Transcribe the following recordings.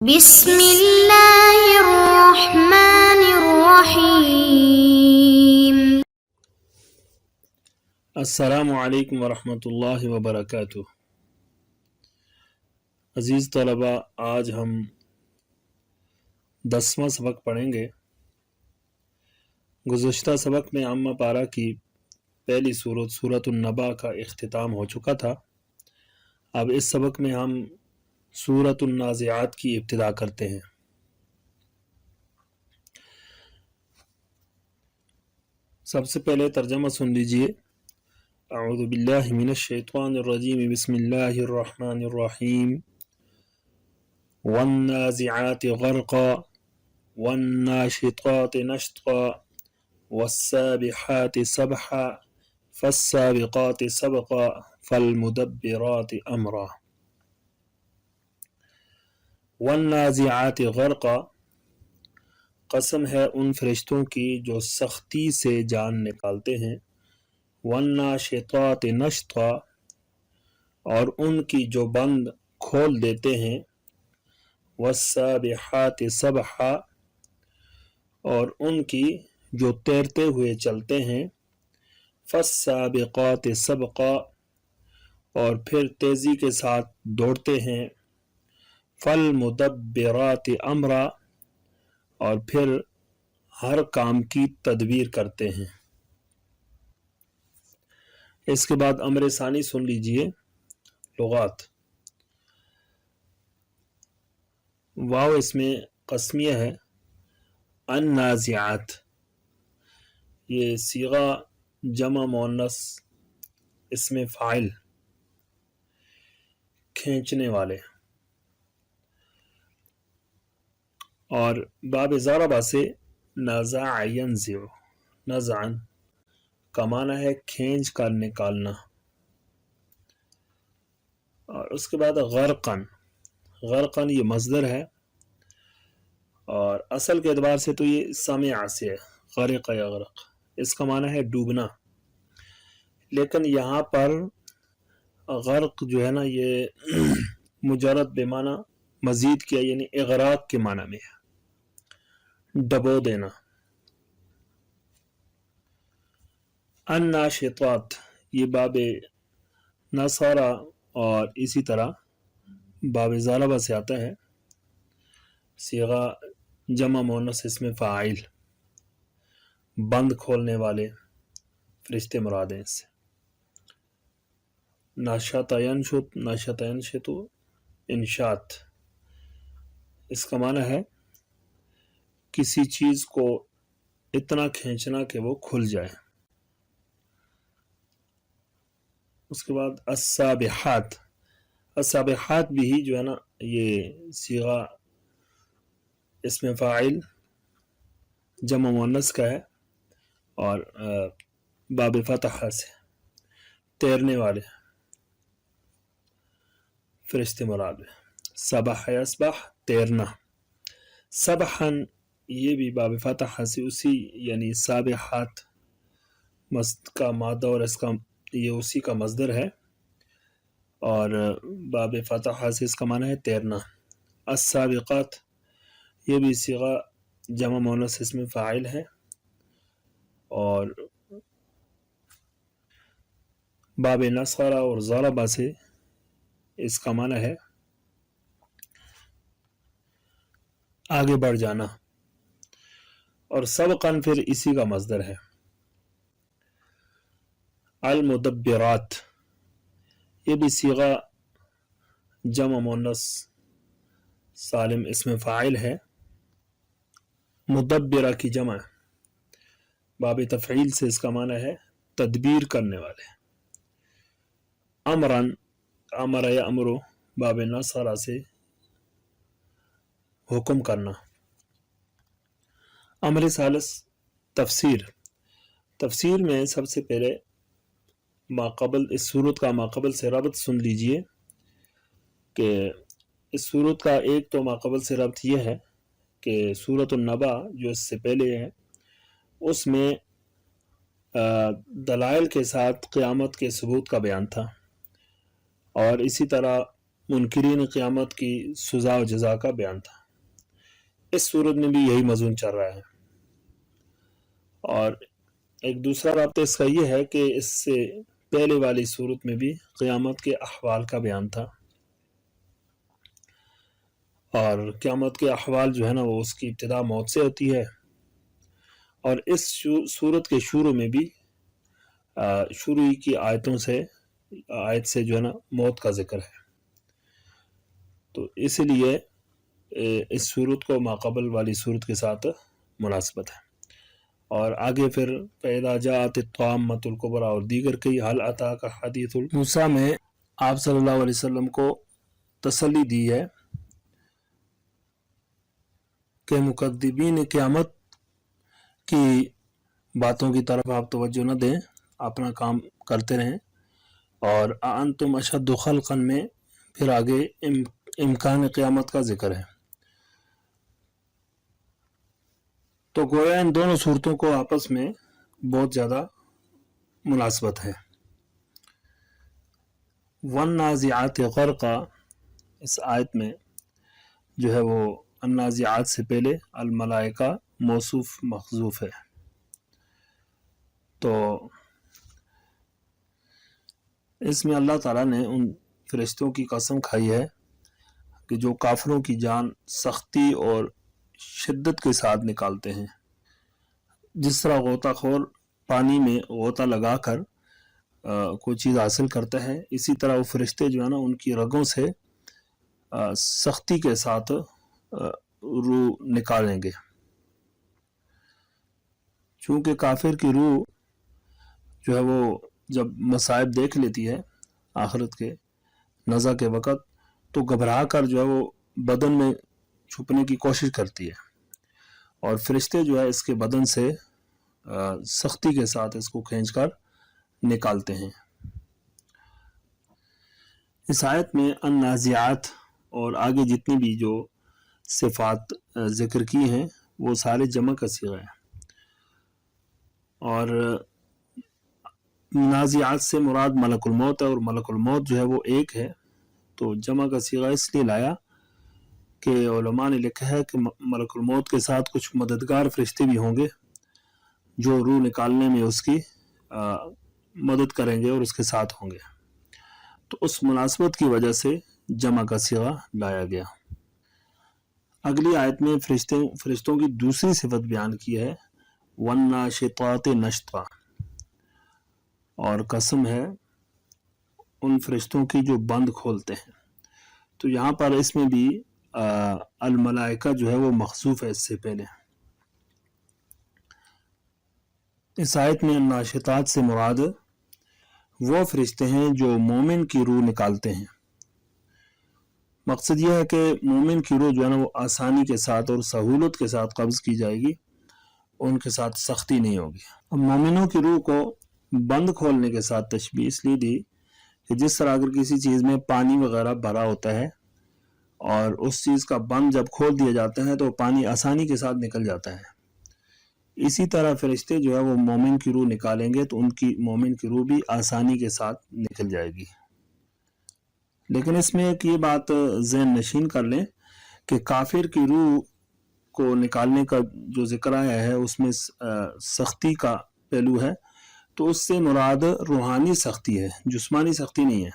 بسم اللہ الرحمن الرحیم۔ السلام علیکم ورحمۃ اللہ وبرکاتہ۔ عزیز طلباء، آج ہم 10واں سبق پڑھیں گے۔ گزشتہ سبق میں عامہ پارہ کی پہلی سورۃ النبا کا اختتام ہو چکا تھا۔ اب اس سبق میں ہم سورۃ النازعات کی ابتدا کرتے ہیں۔ سب سے پہلے ترجمہ سن لیجئے۔ اعوذ باللہ من الشیطان الرجیم، بسم اللہ الرحمن الرحیم۔ والنازعات غرقا والناشطات نشطا والسابحات سبحا فالسابقات سبقا فالمدبرات امرا۔ والنازعات غرقا، قسم ہے ان فرشتوں کی جو سختی سے جان نکالتے ہیں۔ والناشطات نشطا، اور ان کی جو بند کھول دیتے ہیں۔ والسابحات سبحا، اور ان کی جو تیرتے ہوئے چلتے ہیں۔ فالسابقات سبقا، اور پھر تیزی کے ساتھ دوڑتے ہیں۔ فالمدبرات امرا، اور پھر ہر کام کی تدبیر کرتے ہیں۔ اس کے بعد امر ثانی سن لیجئے۔ لغات۔ واو اس میں قسمیہ ہے۔ النازعات، یہ صیغہ جمع مؤنث اسم فاعل، کھینچنے والے، اور باب ضربہ سے نزع ینزع، نزعا کا معنی ہے کھینچ کر نکالنا۔ اور اس کے بعد غرقن، غرقن یہ مصدر ہے، اور اصل کے اعتبار سے تو یہ سمع سے ہے، غرق یا غرق، اس کا معنی ہے ڈوبنا، لیکن یہاں پر غرق جو ہے نا یہ مجرد بے معنی مزید کیا، یعنی اغراق کے معنی میں ہے، ڈبو دینا۔ الناشطات، یہ باب نصارہ اور اسی طرح باب ضربہ سے آتا ہے، صیغہ جمع مؤنث اسم فاعل، بند کھولنے والے فرشتے مراد ہیں اس سے۔ نشط ینشط، نشط ینشط انشاط، اس کا معنی ہے کسی چیز کو اتنا کھینچنا کہ وہ کھل جائے۔ اس کے بعد السابحات، السابحات بھی جو ہے نا یہ صیغہ اسم فاعل جمع مؤنث کا ہے، اور باب فتح سے تیرنے والے فرشتے مراد ہے۔ سبح یسبح، تیرنا۔ سبحن، یہ بھی باب فتح سے اسی یعنی سابحات کا مادہ اور اس کا یہ اسی کا مصدر ہے، اور باب فتح سے اس کا معنی ہے تیرنا۔ السابقات، یہ بھی صیغہ جمع مؤنث اسم فاعل ہے، اور باب نصارہ اور ضربہ سے اس کا معنی ہے آگے بڑھ جانا، اور سبقاً پھر اسی کا مصدر ہے۔ المدبرات، یہ بھی صیغہ جمع مؤنث سالم اسم فاعل ہے، مدبرہ کی جمع، باب تفعیل سے اس کا معنی ہے تدبیر کرنے والے۔ امرن، امر یامر، باب نصرہ سے حکم کرنا۔ امر ثالث تفسیر۔ تفسیر میں سب سے پہلے ماقبل، اس صورت کا ماقبل سے ربط سن لیجئے کہ اس صورت کا ایک تو ماقبل سے ربط یہ ہے کہ سورۃ النبا جو اس سے پہلے ہے اس میں دلائل کے ساتھ قیامت کے ثبوت کا بیان تھا، اور اسی طرح منکرین قیامت کی سزا و جزا کا بیان تھا۔ اس صورت میں بھی یہی مضمون چل رہا ہے، اور ایک دوسرا رابطہ اس کا یہ ہے کہ اس سے پہلے والی صورت میں بھی قیامت کے احوال کا بیان تھا، اور قیامت کے احوال جو ہے نا وہ اس کی ابتدا موت سے ہوتی ہے، اور اس صورت کے شروع میں بھی شروع کی آیت سے جو ہے نا موت کا ذکر ہے، تو اس لیے اس صورت کو ماقبل والی صورت کے ساتھ مناسبت ہے۔ اور آگے پھر فَإِذَا جَاءَتِ الطَّامَّةُ الْكُبْرىٰ اور دیگر کئی حل أَتَاكَ حَدِيثُ موسیٰ میں آپ صلی اللہ علیہ وسلم کو تسلی دی ہے کہ مکذبین قیامت کی باتوں کی طرف آپ توجہ نہ دیں، اپنا کام کرتے رہیں۔ اور أَأَنْتُمْ أَشَدُّ خَلْقًا میں پھر آگے امکان قیامت کا ذکر ہے، تو گویا ان دونوں صورتوں کو آپس میں بہت زیادہ مناسبت ہے۔ وَالنَّازِعَاتِ غَرْقًا، اس آیت میں جو ہے وہ النازعات سے پہلے الملائکہ موصوف محذوف ہے، تو اس میں اللہ تعالیٰ نے ان فرشتوں کی قسم کھائی ہے کہ جو کافروں کی جان سختی اور شدت کے ساتھ نکالتے ہیں، جس طرح غوطہ خور پانی میں غوطہ لگا کر کوئی چیز حاصل کرتا ہے، اسی طرح وہ فرشتے جو ہے نا ان کی رگوں سے سختی کے ساتھ روح نکالیں گے، چونکہ کافر کی روح جو ہے وہ جب مصائب دیکھ لیتی ہے آخرت کے نزع کے وقت، تو گھبرا کر جو ہے وہ بدن میں چھپنے کی کوشش کرتی ہے، اور فرشتے جو ہے اس کے بدن سے سختی کے ساتھ اس کو کھینچ کر نکالتے ہیں۔ اس آیت میں النازعات اور آگے جتنی بھی جو صفات ذکر کی ہیں وہ سارے جمع کا صیغہ ہے، اور نازعات سے مراد ملک الموت ہے، اور ملک الموت جو ہے وہ ایک ہے، تو جمع کا صیغہ اس لیے لایا کہ علماء نے لکھا ہے کہ ملک الموت کے ساتھ کچھ مددگار فرشتے بھی ہوں گے جو روح نکالنے میں اس کی مدد کریں گے اور اس کے ساتھ ہوں گے، تو اس مناسبت کی وجہ سے جمع کا صیغہ لایا گیا۔ اگلی آیت میں فرشتوں کی دوسری صفت بیان کی ہے وَالنَّاشِطَاتِ نَشْطًا، اور قسم ہے ان فرشتوں کی جو بند کھولتے ہیں، تو یہاں پر اس میں بھی الملائکہ جو ہے وہ محذوف ہے اس سے پہلے۔ اس آیت میں الناشطات سے مراد وہ فرشتے ہیں جو مومن کی روح نکالتے ہیں۔ مقصد یہ ہے کہ مومن کی روح جو ہے نا وہ آسانی کے ساتھ اور سہولت کے ساتھ قبض کی جائے گی، ان کے ساتھ سختی نہیں ہوگی۔ اب مومنوں کی روح کو بند کھولنے کے ساتھ تشبیہ اس لیے دی کہ جس طرح اگر کسی چیز میں پانی وغیرہ بھرا ہوتا ہے اور اس چیز کا بند جب کھول دیا جاتا ہے تو پانی آسانی کے ساتھ نکل جاتا ہے، اسی طرح فرشتے جو ہے وہ مومن کی روح نکالیں گے تو ان کی مومن کی روح بھی آسانی کے ساتھ نکل جائے گی۔ لیکن اس میں ایک یہ بات ذہن نشین کر لیں کہ کافر کی روح کو نکالنے کا جو ذکر آیا ہے اس میں سختی کا پہلو ہے، تو اس سے مراد روحانی سختی ہے، جسمانی سختی نہیں ہے۔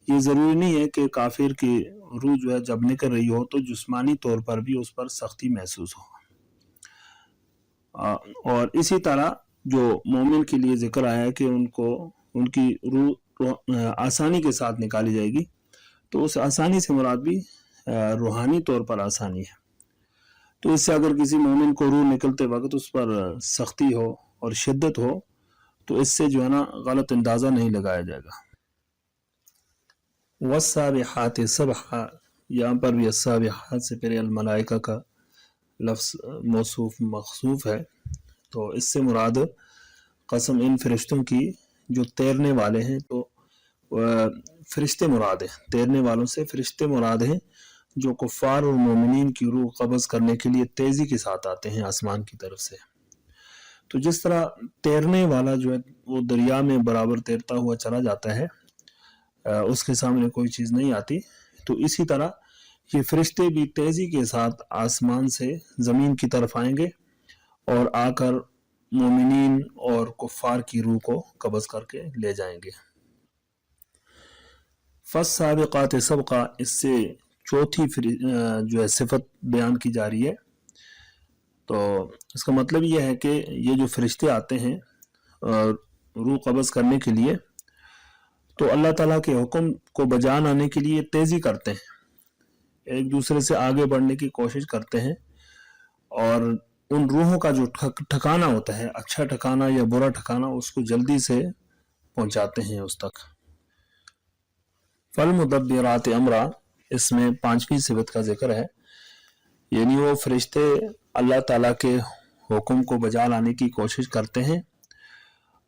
یہ ضروری نہیں ہے کہ کافر کی روح جو ہے جب نکل رہی ہو تو جسمانی طور پر بھی اس پر سختی محسوس ہو، اور اسی طرح جو مومن کے لیے ذکر آیا ہے کہ ان کی روح آسانی کے ساتھ نکالی جائے گی، تو اس آسانی سے مراد بھی روحانی طور پر آسانی ہے۔ تو اس سے اگر کسی مومن کو روح نکلتے وقت اس پر سختی ہو اور شدت ہو تو اس سے جو ہے نا غلط اندازہ نہیں لگایا جائے گا۔ والسابحات سبحا، یہاں پر بھی السابحات سے پہلے الملائکہ کا لفظ موصوف مخصوف ہے، تو اس سے مراد قسم ان فرشتوں کی جو تیرنے والے ہیں، تو فرشتے مراد ہیں، تیرنے والوں سے فرشتے مراد ہیں جو کفار اور مومنین کی روح قبض کرنے کے لیے تیزی کے ساتھ آتے ہیں آسمان کی طرف سے۔ تو جس طرح تیرنے والا جو ہے وہ دریا میں برابر تیرتا ہوا چلا جاتا ہے، اس کے سامنے کوئی چیز نہیں آتی. تو اسی طرح یہ فرشتے بھی تیزی کے ساتھ آسمان سے زمین کی طرف آئیں گے اور آ کر مومنین اور کفار کی روح کو قبض کر کے لے جائیں گے. فالسابقات سبقہ، اس سے چوتھی جو ہے صفت بیان کی جا رہی ہے. تو اس کا مطلب یہ ہے کہ یہ جو فرشتے آتے ہیں روح قبض کرنے کے لیے، تو اللہ تعالیٰ کے حکم کو بجا لانے کے لیے تیزی کرتے ہیں، ایک دوسرے سے آگے بڑھنے کی کوشش کرتے ہیں، اور ان روحوں کا جو ٹھکانہ ہوتا ہے، اچھا ٹھکانہ یا برا ٹھکانہ، اس کو جلدی سے پہنچاتے ہیں اس تک. فالمدبرات امرا، اس میں 5ویں صفت کا ذکر ہے، یعنی وہ فرشتے اللہ تعالیٰ کے حکم کو بجا لانے کی کوشش کرتے ہیں،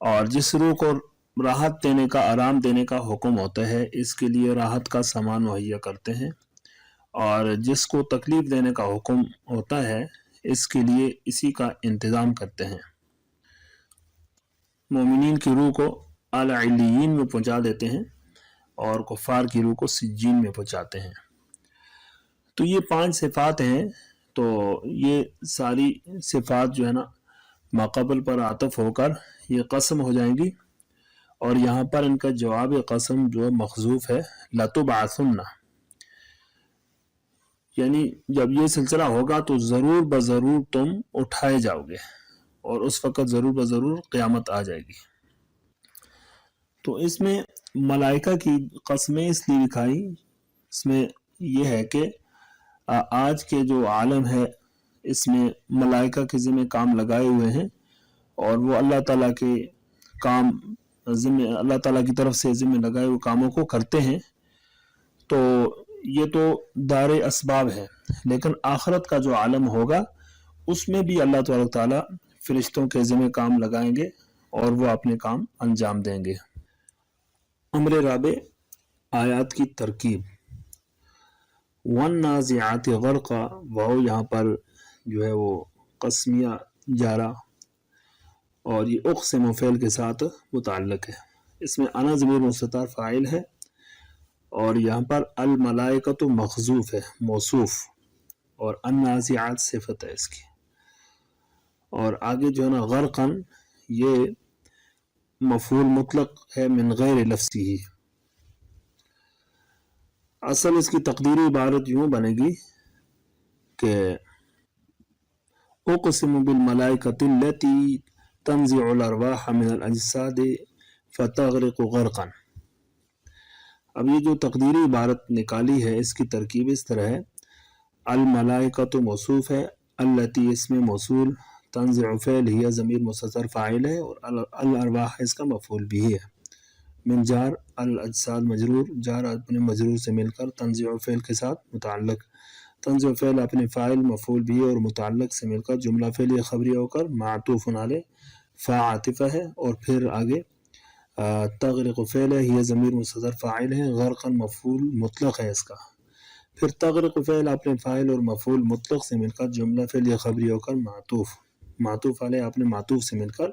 اور جس روح کو راحت دینے کا، آرام دینے کا حکم ہوتا ہے، اس کے لیے راحت کا سامان مہیا کرتے ہیں، اور جس کو تکلیف دینے کا حکم ہوتا ہے اس کے لیے اسی کا انتظام کرتے ہیں. مومنین کی روح کو اعلی علیین میں پہنچا دیتے ہیں اور کفار کی روح کو سجین میں پہنچاتے ہیں. تو یہ 5 صفات ہیں. تو یہ ساری صفات جو ہے نا ماقبل پر عطف ہو کر یہ قسم ہو جائیں گی، اور یہاں پر ان کا جواب قسم جو محذوف ہے، لَتُبْعَثُنَّ، یعنی جب یہ سلسلہ ہوگا تو ضرور بضرور تم اٹھائے جاؤ گے، اور اس وقت ضرور بضرور قیامت آ جائے گی. تو اس میں ملائکہ کی قسمیں اس لیے دکھائی، اس میں یہ ہے کہ آج کے جو عالم ہے اس میں ملائکہ کے ذمہ کام لگائے ہوئے ہیں، اور وہ اللہ تعالیٰ کے کام اللہ تعالیٰ کی طرف سے ذمہ لگائے ہوئے کاموں کو کرتے ہیں. تو یہ تو دار اسباب ہے، لیکن آخرت کا جو عالم ہوگا اس میں بھی اللہ تعالیٰ فرشتوں کے ذمہ کام لگائیں گے اور وہ اپنے کام انجام دیں گے. امر رابع، آیات کی ترکیب. والنازعات غرقا، واو یہاں پر جو ہے وہ قسمیہ جارہ، اور یہ اقسم فعل کے ساتھ متعلق ہے. اس میں انا ضمیر مستتر فاعل ہے، اور یہاں پر الملائکۃ مخذوف ہے، موصوف، اور النازعات صفت ہے اس کی. اور آگے جو ہے نا غرقاً، یہ مفعول مطلق ہے من غیر لفظی ہی. اصل اس کی تقدیری عبارت یوں بنے گی کہ اقسم بالملائکۃ التی تنزع الارواح من الاجساد فتغرق غرقا. اب یہ جو تقدیری عبارت نکالی ہے اس کی ترکیب اس طرح ہے، الملائکۃ موصوف ہے، التی اس میں موصول، تنزع فعل ہی ضمیر مستتر فاعل ہے، اور الارواح اس کا مفعول بھی ہے. من جار، الاجساد مجرور، جار اپنے مجرور سے مل کر تنزع فعل کے ساتھ متعلق، تنزع فعل اپنے فاعل مفعول بھی اور متعلق سے مل کر جملہ فعلیہ خبریہ ہو کر معطوف علیہ فا عاطفہ ہے، اور پھر آگے تغرق فعل ہے، یہ ضمیر مستتر فاعل ہے، غرقاً مفعول مطلق ہے اس کا. پھر تغرق فعل اپنے فاعل اور مفعول مطلق سے مل کر جملہ فعلیہ خبریہ ہو کر معطوف علیہ اپنے معطوف سے مل کر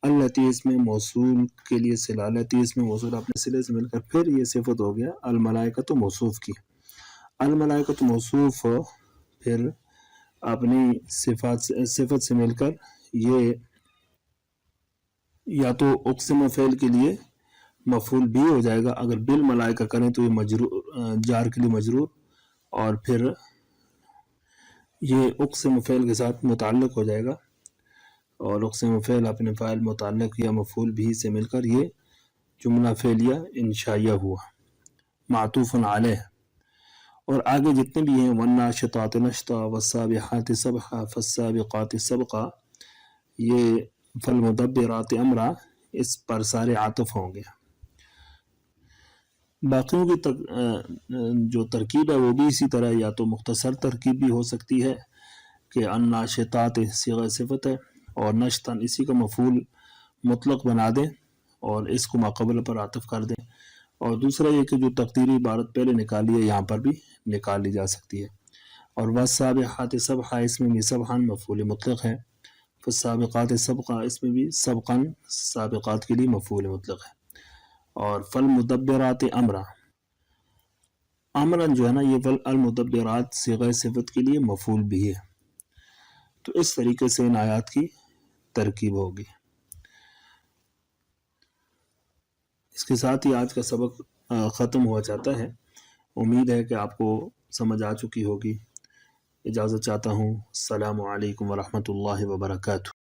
التی اس میں موصول کے لیے صلہ، التی اس میں موصول اپنے صلے سے مل کر پھر یہ صفت ہو گیا الملائکۃ موصوف کی. الملائکۃ موصوف پھر اپنی صفت سے مل کر یہ یا تو اقسم فعل کے لیے مفعول بھی ہو جائے گا، اگر بالملائکہ کریں تو یہ مجرور، جار کے لیے مجرور، اور پھر یہ اقسم فعل کے ساتھ متعلق ہو جائے گا، اور اقسم فعل اپنے فاعل متعلق یا مفعول بھی سے مل کر یہ جملہ فعلیہ انشائیہ ہوا معطوف علیہ. اور آگے جتنے بھی ہیں والناشطات نشطا والسابحات سبحا فالسابقات سبقا، یہ فالمدبرات امرا، اس پر سارے عاطف ہوں گے. باقیوں کی جو ترکیب ہے وہ بھی اسی طرح، یا تو مختصر ترکیب بھی ہو سکتی ہے کہ الناشطات صیغہ صفت ہے اور نشطاً اسی کا مفعول مطلق بنا دیں اور اس کو ماقبل پر عاطف کر دیں، اور دوسرا یہ کہ جو تقدیری عبارت پہلے نکالی ہے یہاں پر بھی نکال لی جا سکتی ہے. اور والسابحات سبحا، اس میں بھی سبحان مفعول مطلق ہے، فالسابقات سبقا اس میں بھی سبقاً سابقات کے لیے مفعول مطلق ہے. اور فالمدبرات امرا، امرن جو ہے نا یہ المدبرات صیغہ صفت کے لیے مفعول بھی ہے. تو اس طریقے سے ان آیات کی ترکیب ہوگی. اس کے ساتھ ہی آج کا سبق ختم ہوا جاتا ہے. امید ہے کہ آپ کو سمجھ آ چکی ہوگی. اجازت چاہتا ہوں. السلام علیکم ورحمۃ اللہ وبرکاتہ.